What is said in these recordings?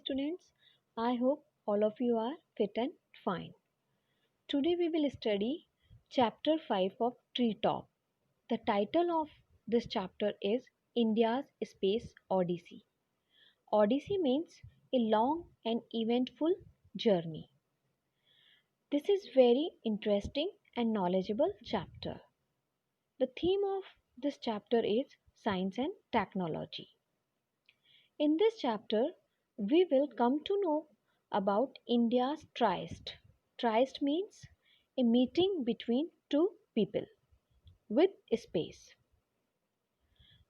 students. I hope all of you are fit and fine. Today we will study chapter 5 of Tree Top. The title of this chapter is India's Space Odyssey. Odyssey means a long and eventful journey. This is very interesting and knowledgeable chapter. The theme of this chapter is science and technology. In this chapter, we will come to know about India's TRIST. TRIST means a meeting between two people with space.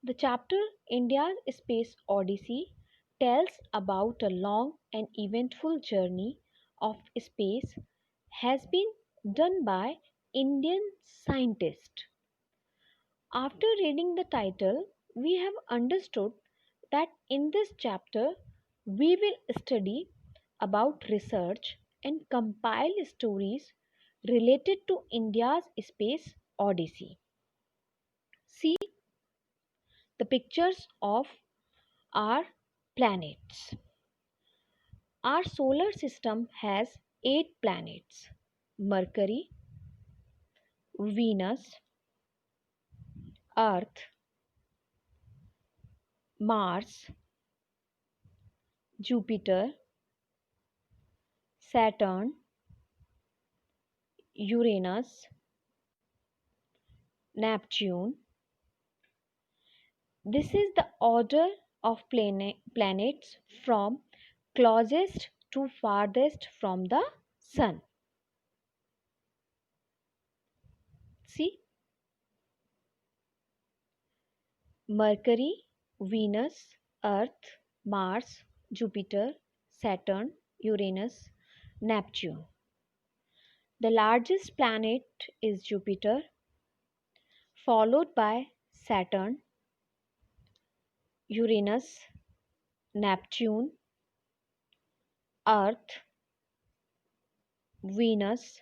The chapter India's Space Odyssey tells about a long and eventful journey of space has been done by Indian scientists. After reading the title, we have understood that in this chapter we will study about research and compile stories related to India's space odyssey. See the pictures of our planets. Our solar system has 8 planets: Mercury, Venus, Earth, Mars, Jupiter, Saturn, Uranus, Neptune. This is the order of planets from closest to farthest from the Sun. See, Mercury, Venus, Earth, Mars, Jupiter, Saturn, Uranus, Neptune. The largest planet is Jupiter, followed by Saturn, Uranus, Neptune, Earth, Venus,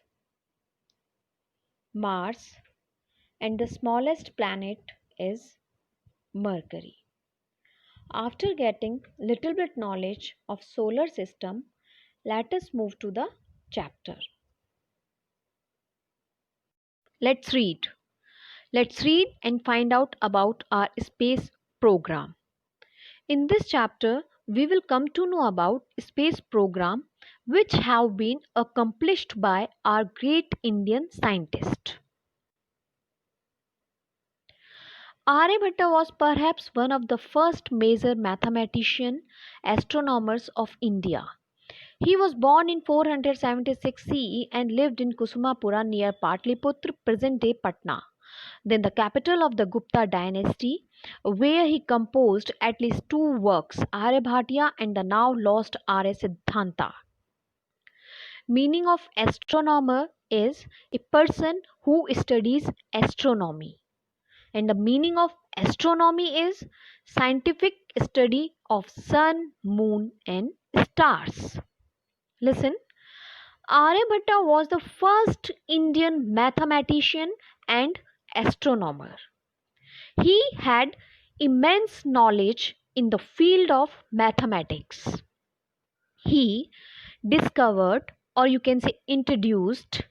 Mars, and the smallest planet is Mercury. After getting little bit knowledge of solar system, let us move to the chapter. Let's read. Let's read and find out about our space program. In this chapter, we will come to know about space program which have been accomplished by our great Indian scientist. Aryabhatta was perhaps one of the first major mathematician astronomers of India. He was born in 476 CE and lived in Kusumapura near Patliputra, present-day Patna, then the capital of the Gupta dynasty, where he composed at least 2 works, Aryabhatiya and the now lost Arya Siddhanta. Meaning of astronomer is a person who studies astronomy. And the meaning of astronomy is scientific study of sun, moon and stars. Listen, Aryabhatta was the first Indian mathematician and astronomer. He had immense knowledge in the field of mathematics. He discovered, or you can say introduced,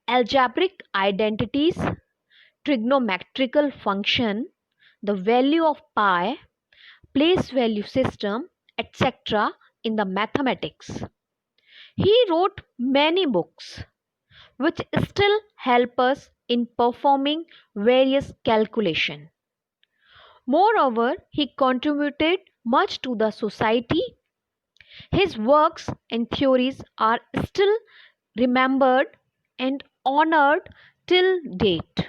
algebraic identities, trigonometrical function, the value of pi, place value system, etc. in the mathematics. He wrote many books which still help us in performing various calculations. Moreover, he contributed much to the society. His works and theories are still remembered and honored till date.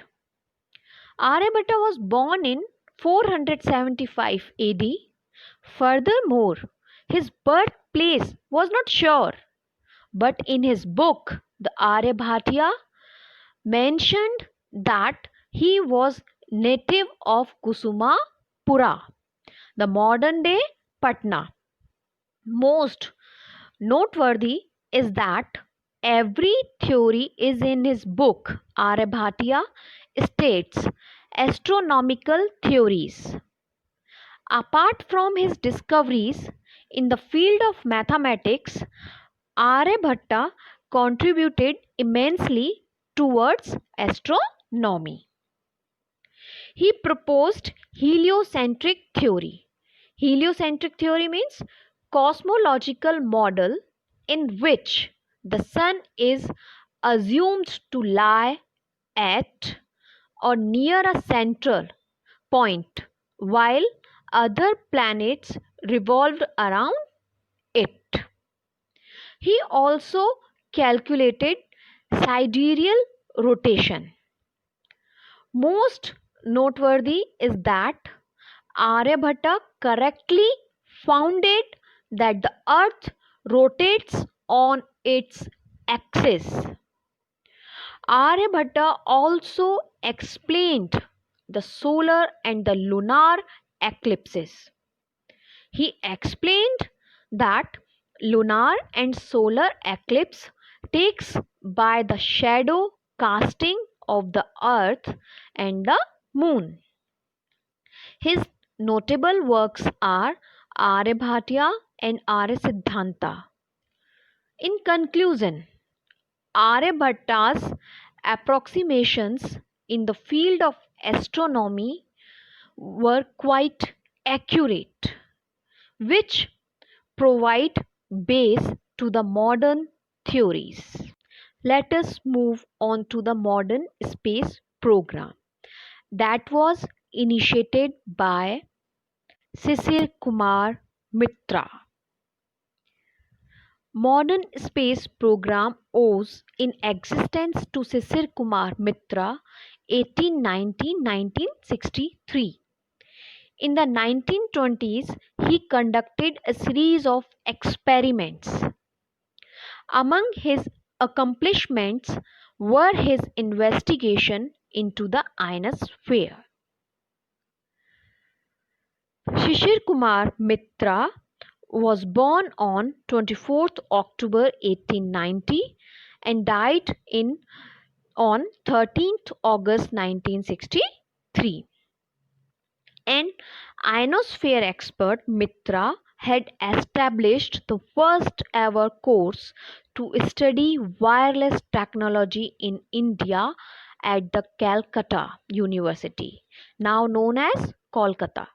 Aryabhatta was born in 475 AD. Furthermore, his birthplace was not sure, but in his book, the Aryabhatiya, mentioned that he was native of Kusumapura, the modern day Patna. Most noteworthy is that every theory is in his book. Aryabhatiya states astronomical theories. Apart from his discoveries, In the field of mathematics, Aryabhatta contributed immensely towards astronomy. He proposed heliocentric theory. Heliocentric theory means cosmological model in which the sun is assumed to lie at or near a central point while other planets revolved around it. He also calculated sidereal rotation. Most noteworthy is that Aryabhatta correctly founded that the earth rotates on its axis. Aryabhatta also explained the solar and the lunar eclipses. He explained that lunar and solar eclipse takes by the shadow casting of the earth and the moon. His notable works are Aryabhatiya and Aryasiddhanta. In conclusion, Aryabhatta's approximations in the field of astronomy were quite accurate, which provide base to the modern theories. Let us move on to the modern space program that was initiated by Sisir Kumar Mitra. Modern space program owes in existence to Sisir Kumar Mitra 1890-1963. In the 1920s, he conducted a series of experiments. Among his accomplishments were his investigation into the ionosphere. Shishir Kumar Mitra was born on 24th October 1890 and died on 13th August 1963. An ionosphere expert, Mitra had established the first ever course to study wireless technology in India at the Calcutta University, now known as Kolkata.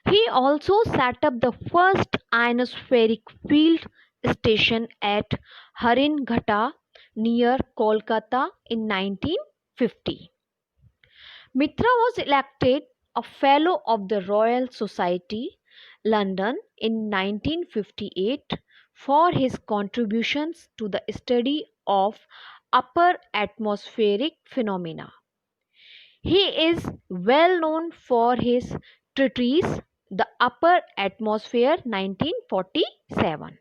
He also set up the first ionospheric field station at Haringhatta near Kolkata in 1950. Mitra was elected a Fellow of the Royal Society, London in 1958 for his contributions to the study of upper atmospheric phenomena. He is well known for his treatise The Upper Atmosphere 1947.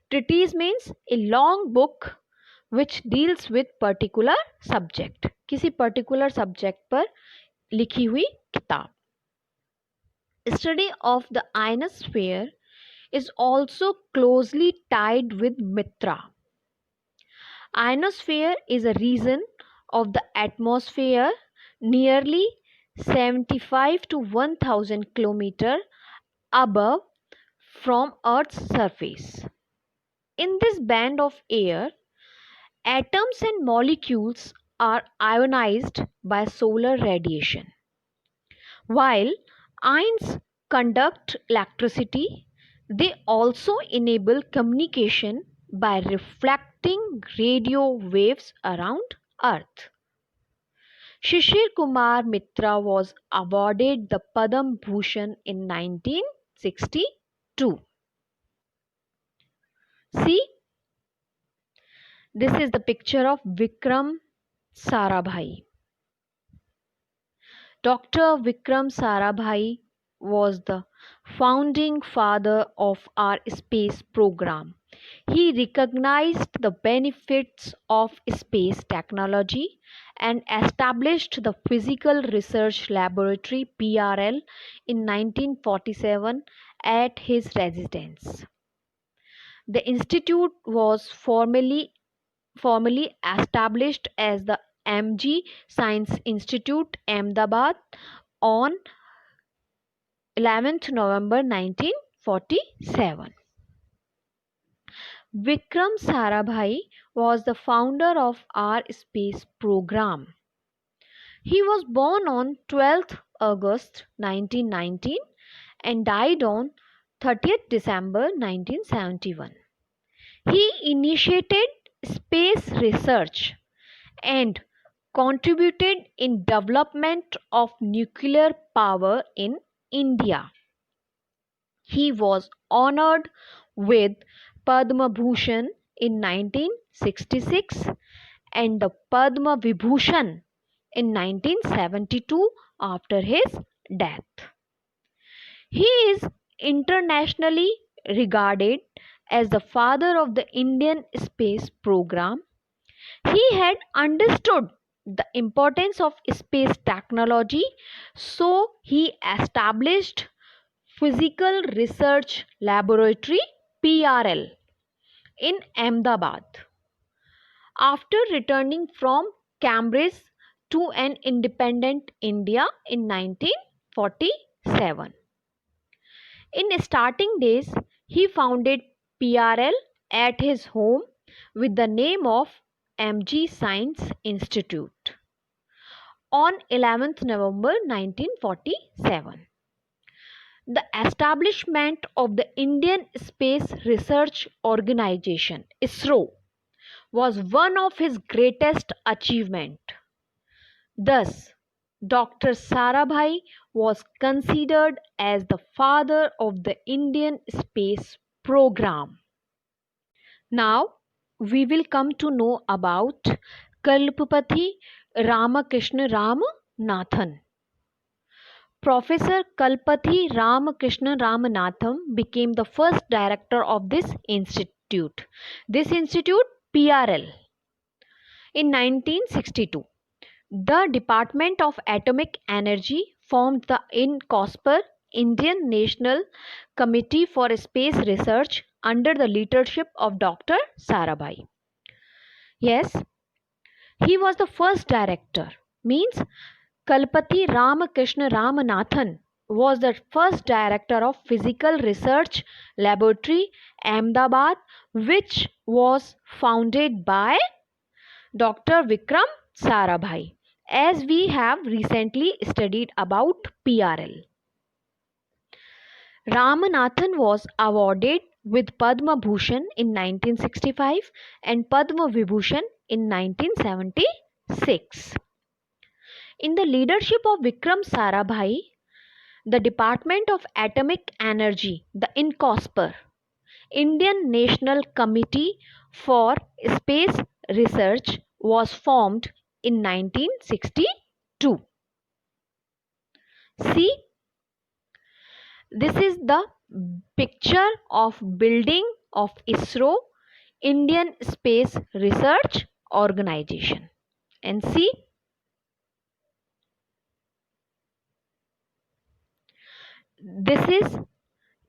Treatise means a long book which deals with particular subject. किसी particular subject पर लिखी हुई किताब. Study of the ionosphere is also closely tied with Mitra. Ionosphere is a region of the atmosphere nearly 75 to 1000 km above from Earth's surface. In this band of air, atoms and molecules are ionized by solar radiation. While ions conduct electricity, they also enable communication by reflecting radio waves around Earth. Shishir Kumar Mitra was awarded the Padma Bhushan in 1962. See, this is the picture of Vikram Sarabhai. Dr. Vikram Sarabhai was the founding father of our space program. He recognized the benefits of space technology and established the Physical Research Laboratory PRL in 1947 at his residence. The institute was formally established as the MG Science Institute, Ahmedabad on 11th November 1947. 1947. Vikram Sarabhai was the founder of our space program. He was born on 12th August 1919 and died on 30th December 1971. He initiated space research and contributed in development of nuclear power in India. He was honored with Padma Bhushan in 1966 and the Padma Vibhushan in 1972 after his death. He is internationally regarded as the father of the Indian space program. He had understood the importance of space technology, so he established Physical Research Laboratory PRL in Ahmedabad. After returning from Cambridge to an independent India in 1947. In starting days, he founded PRL at his home with the name of MG Science Institute on 11th November 1947. The establishment of the Indian Space Research Organization ISRO was one of his greatest achievements. Thus, Dr. Sarabhai was considered as the father of the Indian space program. Now, we will come to know about Kalpapathy Ramakrishna Ramanathan. Professor Kalpathy Ramakrishna Ramanathan became the first director of this institute. This institute, PRL, in 1962. The Department of Atomic Energy formed the INCOSPER, Indian National Committee for Space Research, under the leadership of Dr. Sarabhai. Yes, he was the first director. Means Kalpathy Ramakrishna Ramanathan was the first director of Physical Research Laboratory, Ahmedabad, which was founded by Dr. Vikram Sarabhai, as we have recently studied about PRL. Ramanathan was awarded with Padma Bhushan in 1965 and Padma Vibhushan in 1976. In the leadership of Vikram Sarabhai, the Department of Atomic Energy, the INCOSPER, Indian National Committee for Space Research, was formed in 1962. See, this is the picture of building of ISRO, Indian Space Research Organization. And see, this is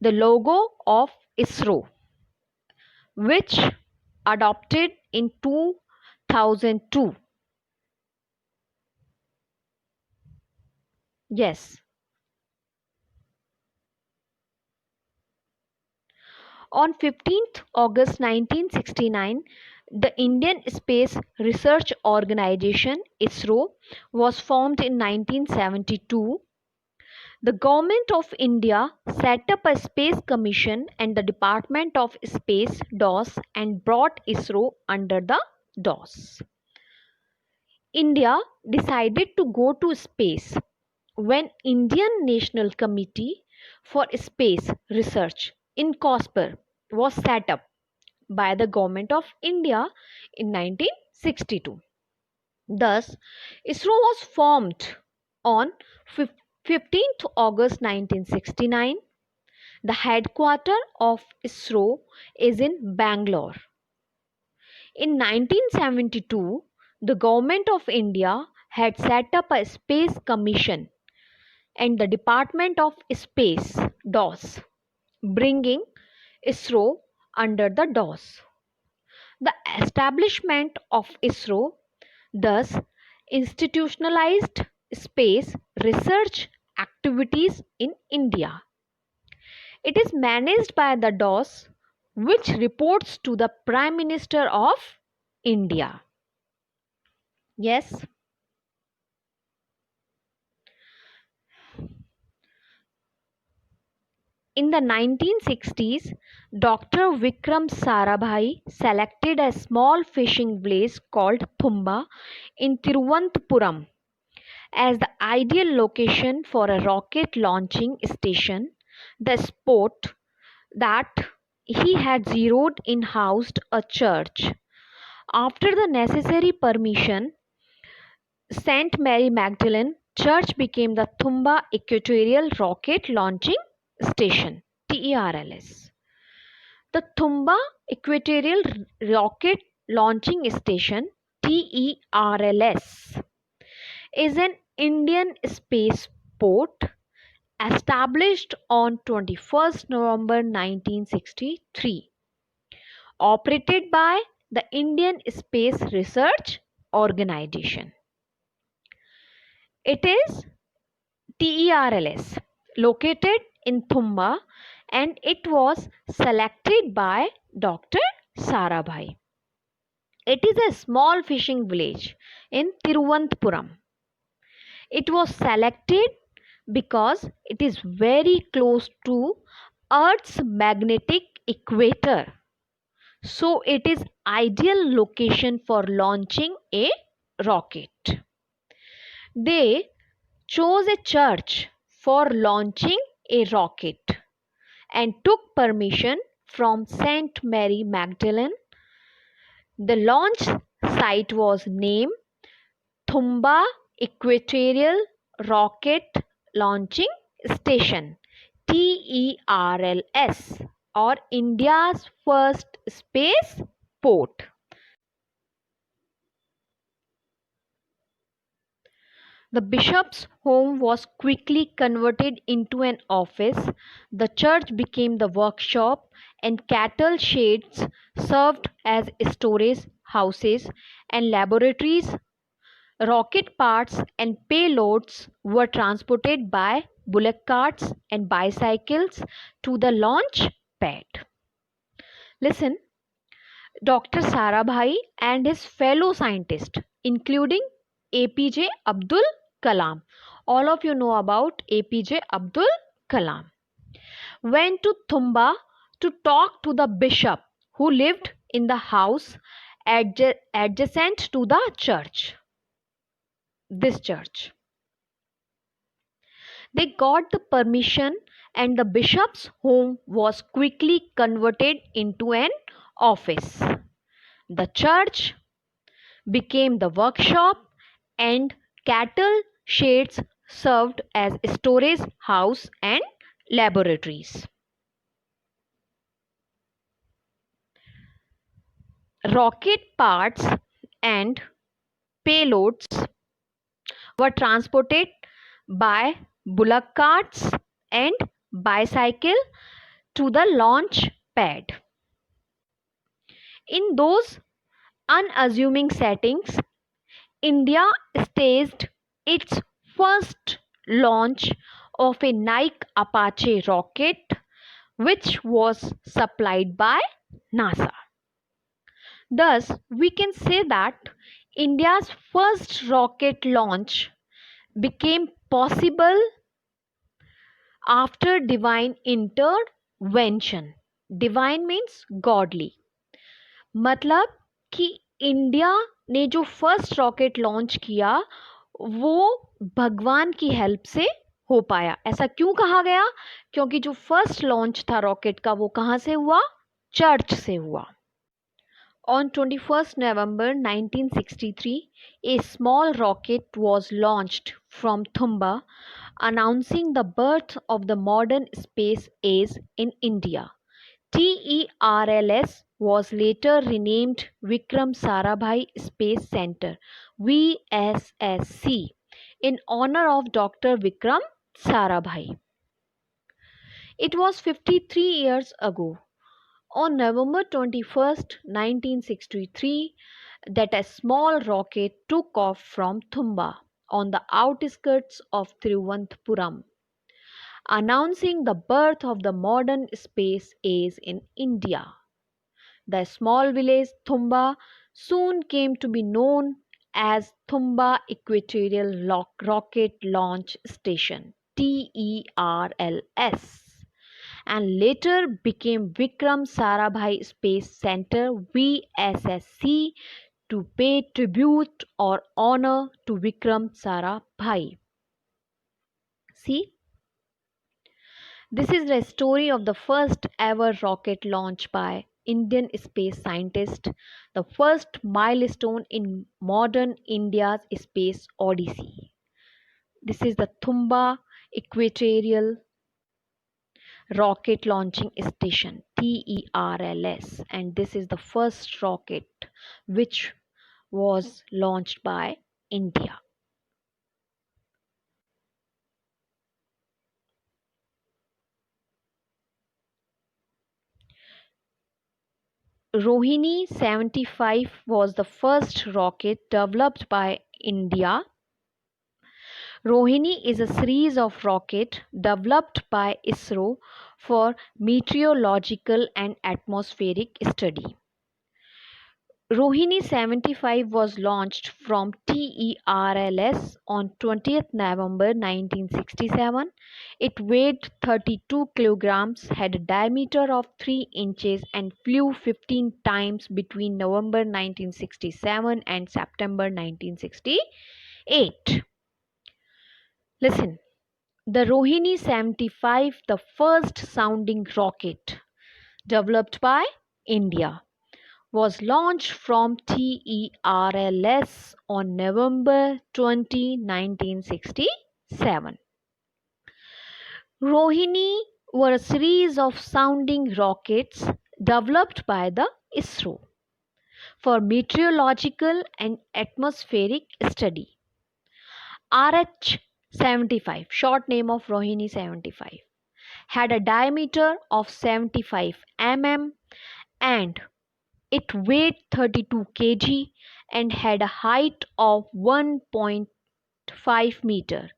the logo of ISRO, which adopted in 2002. Yes. On 15th August 1969, the Indian Space Research Organization ISRO was formed in 1972. The Government of India set up a Space Commission and the Department of Space DOS and brought ISRO under the DOS. India decided to go to space when Indian National Committee for Space Research INCOSPER was set up by the Government of India in 1962. Thus, ISRO was formed on 15th August 1969. The headquarters of ISRO is in Bangalore. In 1972, the Government of India had set up a Space Commission and the Department of Space DOS, bringing ISRO under the DOS. The establishment of ISRO thus institutionalized space research activities in India. It is managed by the DOS, which reports to the Prime Minister of India. Yes. In the 1960s, Dr. Vikram Sarabhai selected a small fishing village called Thumba in Tiruvananthapuram as the ideal location for a rocket launching station. The spot that he had zeroed in housed a church. After the necessary permission, St. Mary Magdalene Church became the Thumba Equatorial Rocket Launching Station (TERLS). The Thumba Equatorial Rocket Launching Station (TERLS) is an Indian spaceport established on 21st November 1963, operated by the Indian Space Research Organization. It is TERLS located in Thumba and it was selected by Dr. Sarabhai. It is a small fishing village in Tiruvananthapuram. It was selected because it is very close to Earth's magnetic equator. So it is ideal location for launching a rocket. They chose a church for launching a rocket and took permission from St. Mary Magdalene. The launch site was named Thumba Equatorial Rocket Launching Station (TERLS) or India's first space port. The bishop's home was quickly converted into an office, the church became the workshop, and cattle sheds served as storage houses and laboratories. Rocket parts and payloads were transported by bullock carts and bicycles to the launch pad. Listen, Dr. Sarabhai and his fellow scientists, including APJ Abdul Kalam. All of you know about APJ Abdul Kalam. Went to Thumba to talk to the bishop who lived in the house adjacent to the church. This church. They got the permission and the bishop's home was quickly converted into an office. The church became the workshop and cattle sheds served as storage house and laboratories. Rocket parts and payloads were transported by bullock carts and bicycle to the launch pad. In those unassuming settings, India staged its first launch of a Nike Apache rocket, which was supplied by NASA. Thus, we can say that India's first rocket launch became possible after divine intervention. Divine means godly. मतलब कि India ने जो first rocket launch किया वो भगवान की help से हो पाया. ऐसा क्यों कहा गया? क्योंकि जो फर्स्ट लॉन्च था रॉकेट का वो कहाँ से हुआ? चर्च से हुआ. On 21st November 1963, a small rocket was launched from Thumba, announcing the birth of the modern space age in India. TERLS was later renamed Vikram Sarabhai Space Center (VSSC) in honor of Dr. Vikram Sarabhai. It was 53 years ago, on November 21st, 1963, that a small rocket took off from Thumba on the outskirts of Thiruvananthapuram. announcing the birth of the modern space age in India. The small village Thumba soon came to be known as Thumba Equatorial Rocket Launch Station TERLS, and later became Vikram Sarabhai Space Center VSSC to pay tribute or honor to Vikram Sarabhai. See, this is the story of the first ever rocket launch by Indian space scientists, the first milestone in modern India's space odyssey. This is the Thumba Equatorial Rocket Launching Station TERLS, and this is the first rocket which was launched by India. Rohini 75 was the first rocket developed by India. Rohini is a series of rockets developed by ISRO for meteorological and atmospheric study. Rohini 75 was launched from TERLS on 20th November 1967. It weighed 32 kilograms, had a diameter of 3 inches, and flew 15 times between November 1967 and September 1968. Listen, the Rohini 75, the first sounding rocket developed by India, was launched from TERLS on November 20, 1967. Rohini were a series of sounding rockets developed by the ISRO for meteorological and atmospheric study. RH-75, short name of Rohini 75, had a diameter of 75 mm and it weighed 32 kg and had a height of 1.5 meter.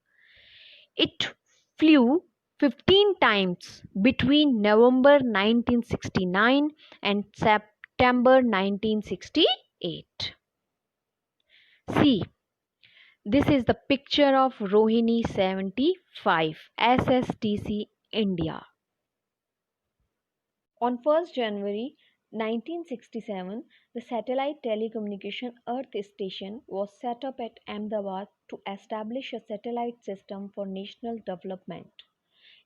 It flew 15 times between November 1969 and September 1968. See, this is the picture of Rohini 75 SSTC India. On 1st January 1967, the Satellite Telecommunication Earth Station was set up at Ahmedabad to establish a satellite system for national development.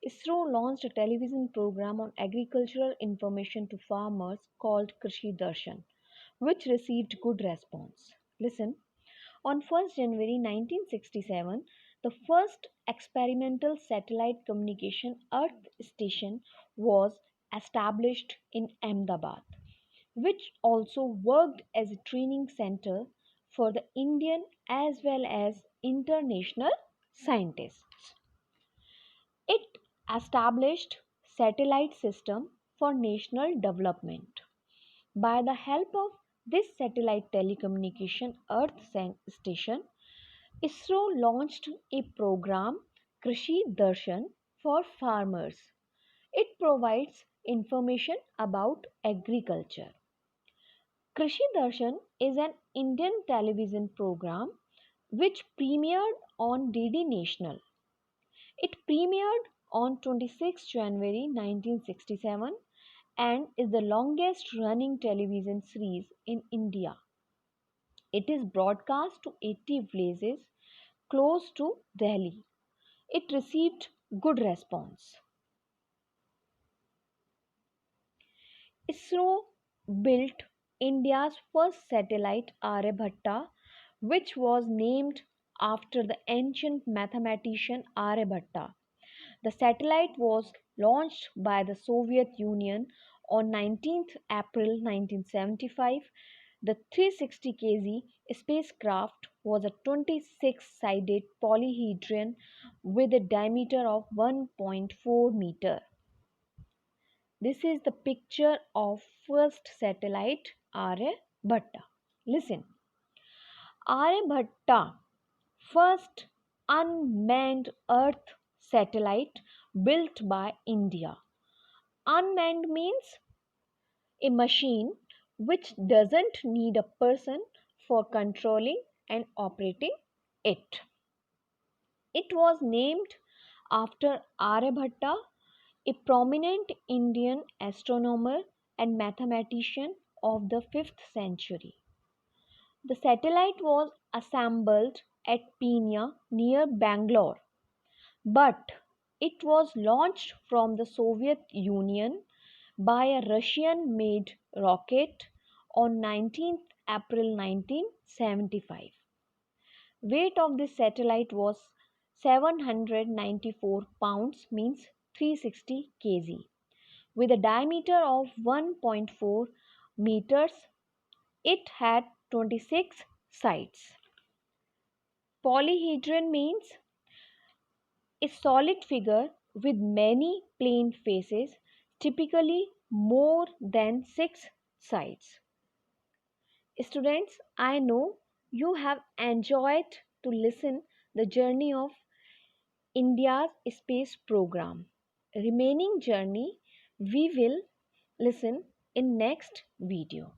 ISRO launched a television program on agricultural information to farmers called Krishi Darshan, which received good response. Listen, on 1st January 1967, the first experimental satellite communication Earth station was established in Ahmedabad, which also worked as a training center for the Indian as well as international scientists. It established satellite system for national development. By the help of this satellite telecommunication Earth station, ISRO launched a program Krishi Darshan for farmers. It provides information about agriculture. Krishi Darshan is an Indian television program which premiered on DD National. It premiered on 26 January 1967 and is the longest running television series in India. It is broadcast to 80 villages close to Delhi. It received good response. ISRO built India's first satellite Aryabhatta, which was named after the ancient mathematician Aryabhatta. The satellite was launched by the Soviet Union on 19th April 1975. The 360 kg spacecraft was a 26-sided polyhedron with a diameter of 1.4 meter. This is the picture of first satellite Aryabhatta. Listen, Aryabhatta, first unmanned Earth satellite built by India. Unmanned means a machine which doesn't need a person for controlling and operating it. It was named after Aryabhatta, a prominent Indian astronomer and mathematician of the 5th century. The satellite was assembled at Peenya near Bangalore, but it was launched from the Soviet Union by a Russian made rocket on 19th April 1975. Weight of this satellite was 794 pounds means 360 kg with a diameter of 1.4 meters. It had 26 sides. Polyhedron means a solid figure with many plane faces, typically more than 6 sides. Students, I know you have enjoyed to listen the journey of India's space program. Remaining journey we will listen in next video.